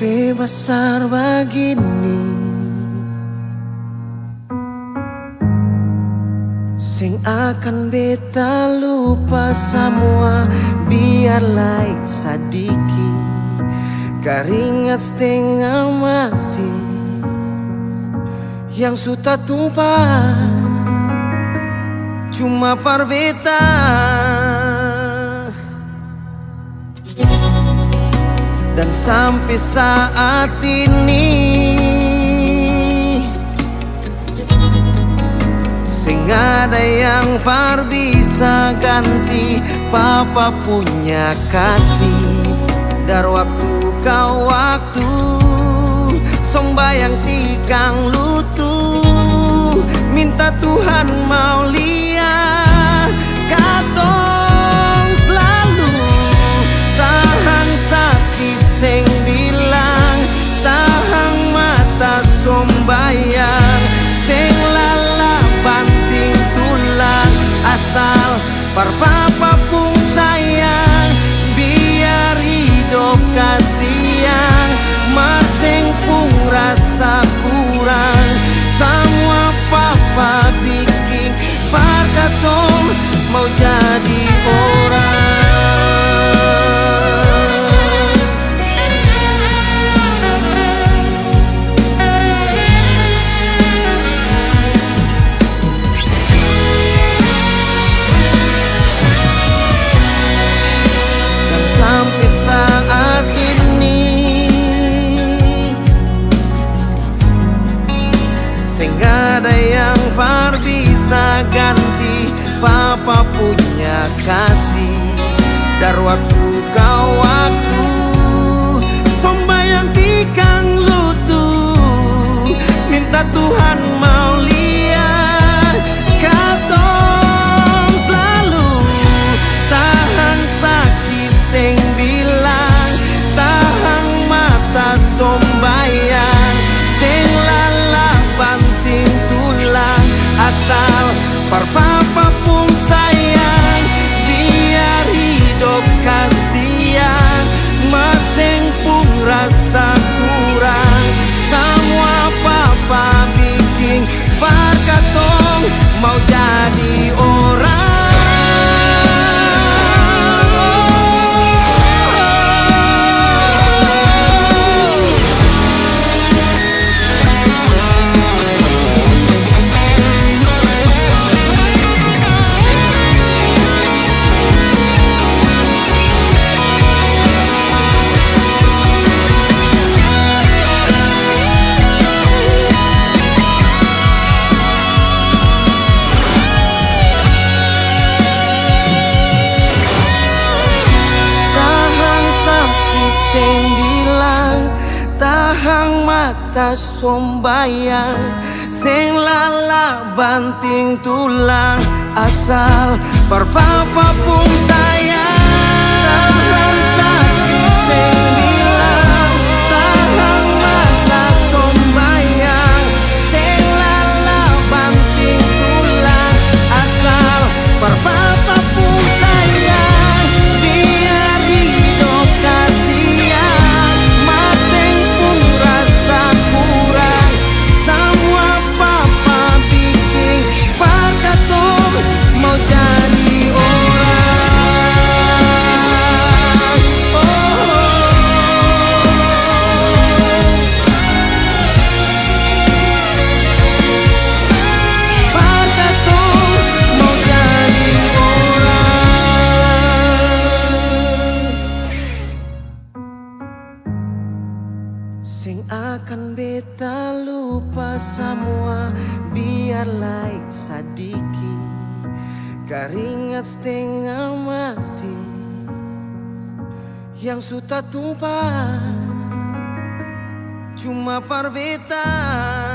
besar begini, sing akan beta lupa semua, biarlah sadiki keringat setengah mati yang sudah tumpah cuma par beta. Dan sampai saat ini sing ada yang far bisa ganti papa punya kasih. Dari waktu ke waktu sombayang tikang lutu, minta Tuhan mau lihat katong selalu tahan sakit sing bilang, tahan mata sombayang sing lala banting tulang, asal par papa pun sayang, biar hidup kasihan, masing pun rasa kurang, semua papa bikin par katong mau jadi orang. Sampai saat ini sing ada yang par bisa ganti papa punya kasih. Dari waktu ke waktu sombayang tikang lutu, minta Tuhan mau lihat katong selalu tahan sakit sing bilang, tahan mata sombayang sing lala banting tulang, asal par papa pun sayang, biar hidup kasihan, masing pun rasa kurang, semua papa bikin par katong mau jadi orang. Sing bilang, tahan mata sombayang sing lala banting tulang, asal par papa pun sayang, tahan sakit sing bilang, tahan mata sombayang sing lala banting tulang, asal par papa pun sayang, biar hidup kasih sing akan beta lupa semua, biarlah sadiki keringat setengah mati yang sudah tumpah cuma par beta.